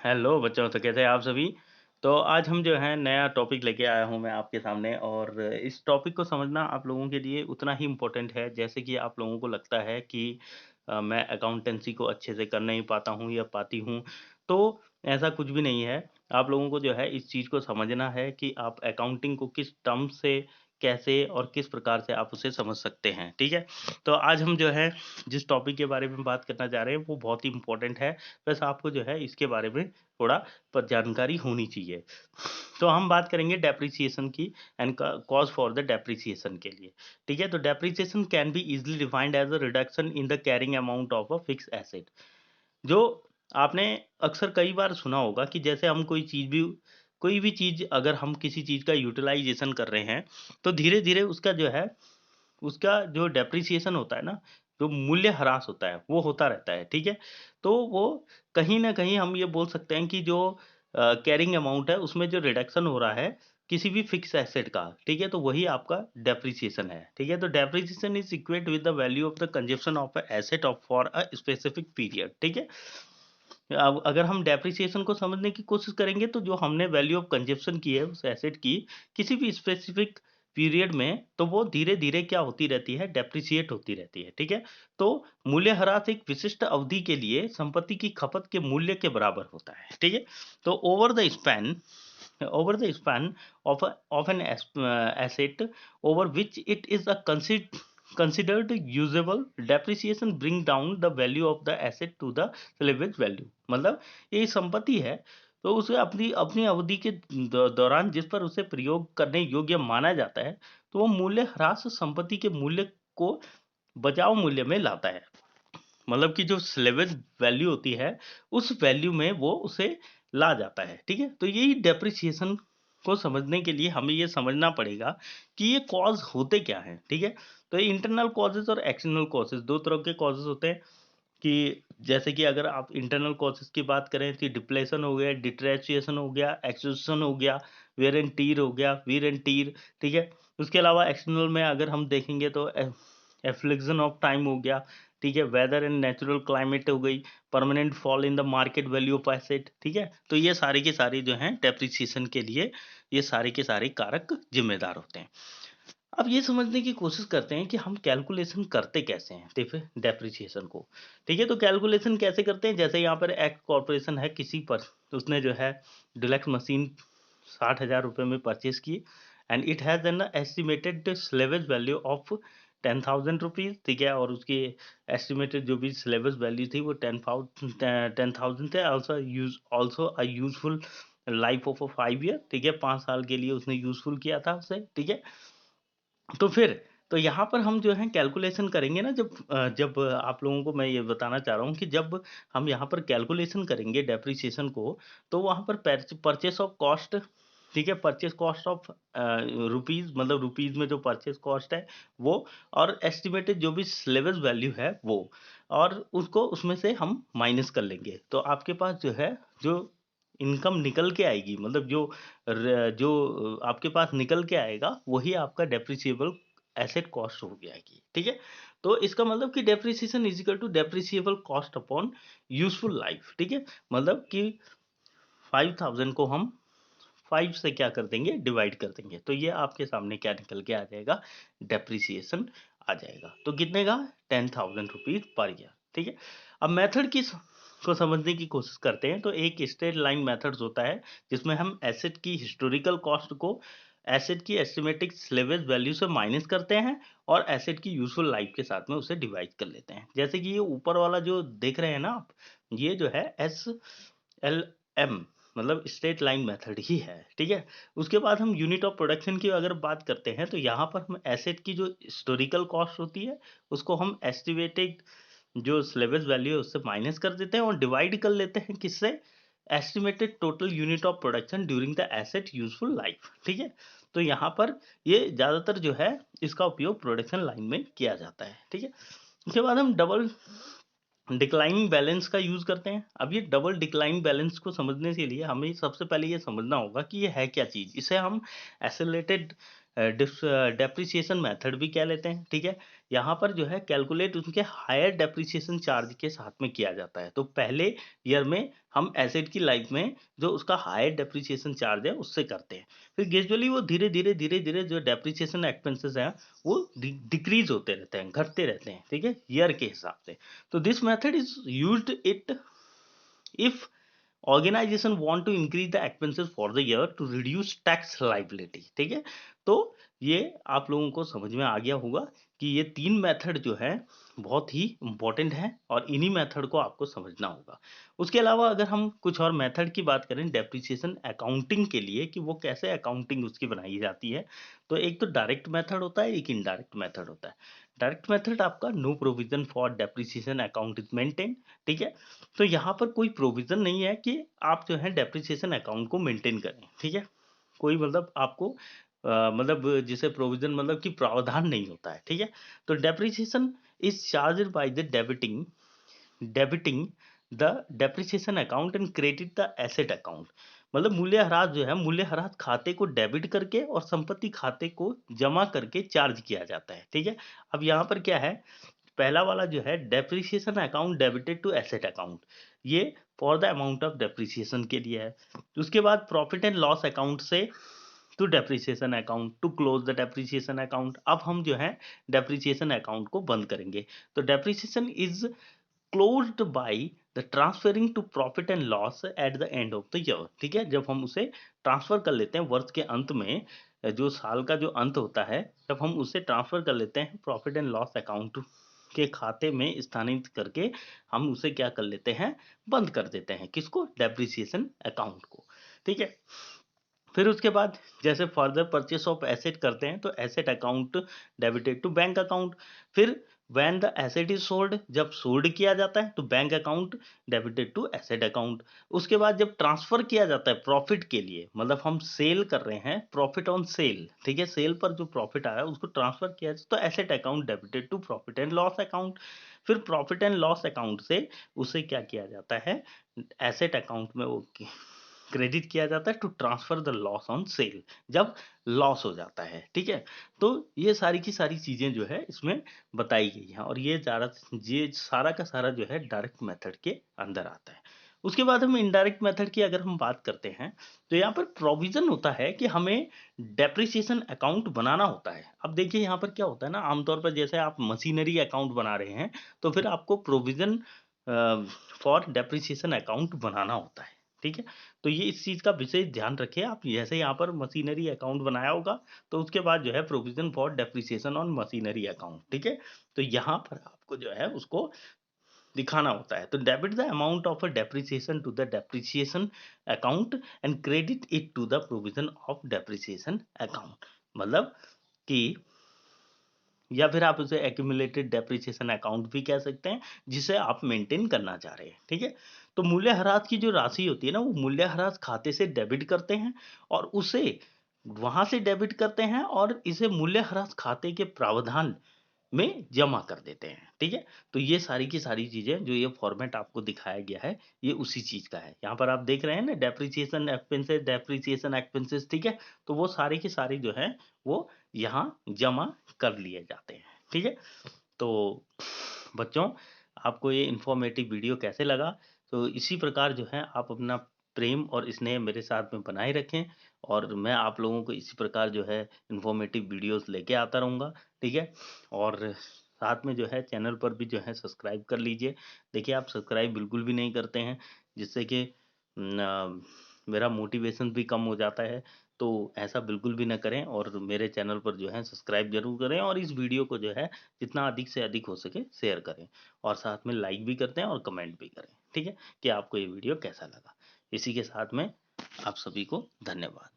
Hello बच्चों, तो कैसे हैं आप सभी? तो आज हम जो है नया टॉपिक लेके आया हूँ मैं आपके सामने और इस टॉपिक को समझना आप लोगों के लिए उतना ही इम्पोर्टेंट है जैसे कि आप लोगों को लगता है कि मैं अकाउंटेंसी को अच्छे से कर नहीं पाता हूँ या पाती हूँ। तो ऐसा कुछ भी नहीं है। आप लोगों को जो है इस चीज़ को समझना है कि आप अकाउंटिंग को किस टर्म से, कैसे और किस प्रकार से आप उसे समझ सकते हैं, ठीक है? तो आज हम जो है जिस टॉपिक के बारे में बात करना चाह रहे हैं वो बहुत ही इम्पोर्टेंट है। बस आपको जो है इसके बारे में थोड़ा जानकारी होनी चाहिए। तो हम बात करेंगे डेप्रिसिएशन की and cause for the depreciation के लिए। ठीक है? तो depreciation can be easily defined as a reduction in the carrying amount of a fix asset. जो आपने अक्सर कई बार सुना होगा कि जैसे हम कोई भी चीज़ अगर हम किसी चीज़ का यूटिलाइज़ेशन कर रहे हैं, तो धीरे-धीरे उसका जो है उसका जो डेप्रिसिएशन होता है ना, जो मूल्य ह्रास होता है, वो होता रहता है, ठीक है? तो वो कहीं न कहीं हम ये बोल सकते हैं कि जो कैरिंग अमाउंट है, उसमें जो रिडक्शन हो रहा है, किसी भी फिक्स एसेट का, ठीक है? तो वही आपका डेप्रिसिएशन है, ठीक है? तो depreciation is equate with the value of the consumption of a asset of for a specific period, ठीक है? अब अगर हम डेप्रिसिएशन को समझने की कोशिश करेंगे तो जो हमने वैल्यू ऑफ कंजप्शन की है उस एसेट की किसी भी स्पेसिफिक पीरियड में तो वो धीरे-धीरे क्या होती रहती है डेप्रिसिएट होती रहती है, ठीक है? तो मूल्यह्रास एक विशिष्ट अवधि के लिए संपत्ति की खपत के मूल्य के बराबर होता है, ठीक है? तो over the span of an asset over which it is a considered usable depreciation bring down the value of the asset to the salvage value मतलब ये संपत्ति है तो उसे अपनी अपनी अवधि के दौरान जिस पर उसे प्रयोग करने योग्य माना जाता है तो वो मूल्य ह्रास संपत्ति के मूल्य को बचाव मूल्य में लाता है मतलब कि जो स्लेवेज वैल्यू होती है, उस वैल्यू में वो उसे ला जाता है, ठीक है? तो यही डेप्रिसिएशन को समझने के लिए हमें ये समझना पड़ेगा कि ये कॉज़ होते क्या हैं, ठीक है? तो ये इंटरनल कॉजेज़ और एक्सटर्नल कॉजेज़ 2 तरह के कॉजेज़ होते हैं कि जैसे कि अगर आप इंटरनल कॉजेज़ की बात करें तो डिप्लेशन हो गया, डिट्रेसिएशन हो गया, एक्सहाउस्शन हो गया, वेयर एंड टीयर हो गया, वीर एंड टीयर, ठीक है? उसके अलावा एक्सटर्नल में अगर हम देखेंगे तो एफ्लिक्शन ऑफ टाइम हो गया, ठीक है? वेदर एंड नेचुरल क्लाइमेट हो गई, permanent fall in the market value of asset, ठीक है? तो ये सारे के सारे जो हैं डेप्रिसिएशन के लिए ये सारे के सारे कारक जिम्मेदार होते हैं। अब ये समझने की कोशिश करते हैं कि हम कैलकुलेशन करते कैसे हैं डेप्रिसिएशन को, ठीक है? तो कैलकुलेशन कैसे करते हैं? जैसे यहाँ पर एक्ट कॉर्पोरेशन है किसी पर, तो उसने जो है डीलक्स मशीन 60,000 रुपए में परचेज की and it has an estimated salvage value of 10,000 rupees, ठीक है? और उसकी एस्टिमेटेड जो भी स्लेवेज वैल्यू थी वो 10,000 थे also a useful life of a 5 year, ठीक है? 5 साल के लिए उसने यूज़फुल किया था उसे, ठीक है? तो फिर तो यहाँ पर हम जो है कैलकुलेशन करेंगे ना जब आप लोगों को मैं ये बताना चाह रहा हूँ कि जब हम यहाँ पर कैलकुलेशन करेंगे डेप्रिसिएशन को, तो वहाँ पर परचेस ऑफ कॉस्ट, ठीक है? परचेस कॉस्ट ऑफ रुपीज़ मतलब रुपीज़ में जो परचेस कॉस्ट है वो और एस्टिमेटेड जो भी स्लेवेज वैल्यू है वो और उसको उसमें से हम माइनस कर लेंगे। तो आपके पास जो है जो इनकम निकल के आएगी मतलब जो आपके पास निकल के आएगा वही आपका डेप्रिसिएबल एसेट कॉस्ट हो जाएगी, ठीक है? तो इसका मतलब कि depreciation is equal to depreciable cost upon useful life, ठीक है? मतलब कि 5,000 को हम 5 से क्या कर देंगे डिवाइड कर देंगे तो ये आपके सामने क्या निकल के आ जाएगा डेप्रिसिएशन आ जाएगा तो कितने का 10,000 रुपीज पर ईयर, ठीक है? अब मेथड की को समझने की कोशिश करते हैं तो एक स्ट्रेट लाइन मेथड्स होता है जिसमें हम एसेट की हिस्टोरिकल कॉस्ट को एसेट की एस्टिमेटेड स्लेवेज वैल्यू से माइनस करते हैं और एसेट की यूजफुल लाइफ के साथ में उसे डिवाइड कर लेते हैं जैसे कि ये ऊपर वाला जो देख रहे हैं ना आप ये जो है SLM मतलब स्ट्रेट लाइन मेथड ही है, ठीक है? उसके बाद हम यूनिट ऑफ प्रोडक्शन की अगर बात करते हैं तो यहाँ पर हम एसेट की जो हिस्टोरिकल कॉस्ट होती है उसको हम एस्टिमेटेड जो स्लेवेज वैल्यू है उससे माइनस कर देते हैं और डिवाइड कर लेते हैं किससे estimated total unit of production during the asset useful life, ठीक है? तो यहाँ पर ये ज्यादातर जो है इसका उपयोग प्रोडक्शन लाइन में किया जाता है, ठीक है? उसके बाद हम डबल डिक्लाइनिंग बैलेंस का यूज करते हैं। अब ये डबल डिक्लाइन बैलेंस को समझने के लिए हमें सबसे पहले ये समझना होगा कि ये है क्या चीज। इसे हम एसिलेटेड डेप्रिसिएशन मेथड भी क्या लेते हैं, ठीक है। यहाँ पर जो है कैलकुलेट उनके हायर डेप्रिसिएशन चार्ज के साथ में किया जाता है। तो पहले ईयर में हम एसेट की लाइफ में जो उसका हायर डेप्रिसिएशन चार्ज है उससे करते हैं, फिर ग्रेजुअली वो धीरे धीरे जो डेप्रिसिएशन एक्सपेंसेस हैं वो डिक्रीज होते रहते हैं, घटते रहते हैं, ठीक है, ईयर के हिसाब से। तो this method is used it if organization want to increase the expenses for the year to reduce tax liability, ठीक है। तो ये आप लोगों को समझ में आ गया होगा कि ये 3 मेथड जो है बहुत ही इंपॉर्टेंट है और इन्हीं मेथड को आपको समझना होगा। उसके अलावा अगर हम कुछ और मेथड की बात करें डेप्रिसिएशन अकाउंटिंग के लिए कि वो कैसे अकाउंटिंग उसकी बनाई जाती है, तो एक तो डायरेक्ट मेथड होता है, एक इनडायरेक्ट मेथड होता है। डायरेक्ट मेथड आपका no provision for depreciation account is maintain, ठीक है। तो यहाँ पर कोई प्रोविजन नहीं है कि आप जो है डेप्रिसिएशन अकाउंट को मेंटेन करें, ठीक है। कोई मतलब आपको मतलब जिसे प्रोविजन मतलब कि प्रावधान नहीं होता है, ठीक है। तो depreciation is charge by the debiting the depreciation account and credit the asset account. मतलब मूल्यह्रास जो है मूल्यह्रास खाते को डेबिट करके और संपत्ति खाते को जमा करके चार्ज किया जाता है, ठीक है। अब यहाँ पर क्या है, पहला वाला जो है depreciation account debited to asset account, ये for the amount of depreciation के लिए है। उसके बाद प्रॉफिट एंड लॉस अकाउंट से to depreciation account to close the depreciation account. अब हम जो है डेप्रिसिएशन अकाउंट को बंद करेंगे। तो depreciation is closed by the transferring to profit and loss at the end of the year, ठीक है। जब हम उसे ट्रांसफर कर लेते हैं वर्ष के अंत में, जो साल का जो अंत होता है, जब हम उसे ट्रांसफर कर लेते हैं प्रॉफिट एंड लॉस अकाउंट के खाते में स्थानांतरित करके हम उसे क्या कर लेते हैं, बंद कर देते हैं, किसको, डेप्रिसिएशन अकाउंट को, ठीक है। फिर उसके बाद जैसे फर्दर परचेस ऑफ एसेट करते हैं तो asset account debited to bank account. फिर when the asset is sold, जब सोल्ड किया जाता है तो bank account debited to asset account. उसके बाद जब ट्रांसफर किया जाता है प्रॉफिट के लिए, मतलब हम सेल कर रहे हैं, प्रॉफिट ऑन सेल, ठीक है, सेल पर जो प्रॉफिट आया उसको ट्रांसफर किया जाए तो asset account debited to profit and loss account. फिर प्रॉफिट एंड लॉस अकाउंट से उसे क्या किया जाता है, एसेट अकाउंट में वो क्रेडिट किया जाता है to transfer the loss on sale, जब लॉस हो जाता है, ठीक है। तो ये सारी की सारी चीजें जो है इसमें बताई गई हैं और ये सारा का सारा जो है डायरेक्ट मेथड के अंदर आता है। उसके बाद हम इनडायरेक्ट मेथड की अगर हम बात करते हैं तो यहाँ पर प्रोविजन होता है कि हमें डेप्रिसिएशन अकाउंट बनाना होता है। अब देखिए यहाँ पर क्या होता है ना, आमतौर पर जैसे आप मशीनरी अकाउंट बना रहे हैं तो फिर आपको प्रोविजन फॉर डेप्रिसिएशन अकाउंट बनाना होता है, ठीक है। तो ये इस चीज का विशेष ध्यान रखें आप, जैसे यहाँ पर मशीनरी अकाउंट बनाया होगा तो उसके बाद जो है provision for depreciation on machinery account, ठीक है। तो यहाँ पर आपको जो है उसको दिखाना होता है। तो debit the amount of a depreciation to the depreciation account and credit it to the provision of depreciation account, मतलब कि, या फिर आप उसे एक्यूमुलेटेड डेप्रिसिएशन अकाउंट भी कह सकते हैं, जिसे आप मेंटेन करना चाह रहे हैं, ठीक है। तो मूल्यह्रास की जो राशि होती है ना वो मूल्यह्रास खाते से डेबिट करते हैं और उसे वहां से डेबिट करते हैं और इसे मूल्यह्रास खाते के प्रावधान में जमा कर देते हैं, ठीक है। तो ये सारी की सारी चीजें जो ये फॉर्मेट आपको दिखाया गया है ये उसी चीज का है। यहाँ पर आप देख रहे हैं ना डेप्रिसिएशन एक्सपेंसेस, ठीक है। तो वो सारे के सारे जो है वो यहाँ जमा कर लिए जाते हैं, ठीक है। तो बच्चों, आपको ये इंफॉर्मेटिव वीडियो कैसे लगा, तो इसी प्रकार जो है आप अपना प्रेम और स्नेह मेरे साथ में बनाए रखें और मैं आप लोगों को इसी प्रकार जो है इंफॉर्मेटिव वीडियोस लेके आता रहूँगा, ठीक है। और साथ में जो है चैनल पर भी जो है सब्सक्राइब कर लीजिए। देखिए आप सब्सक्राइब बिल्कुल भी नहीं करते हैं, जिससे कि मेरा मोटिवेशन भी कम हो जाता है। तो ऐसा बिल्कुल भी ना करें और मेरे चैनल पर जो है सब्सक्राइब जरूर करें और इस वीडियो को जो है जितना अधिक से अधिक हो सके शेयर करें और साथ में लाइक भी करते हैं और कमेंट भी करें, ठीक है, कि आपको ये वीडियो कैसा लगा। इसी के साथ में आप सभी को धन्यवाद।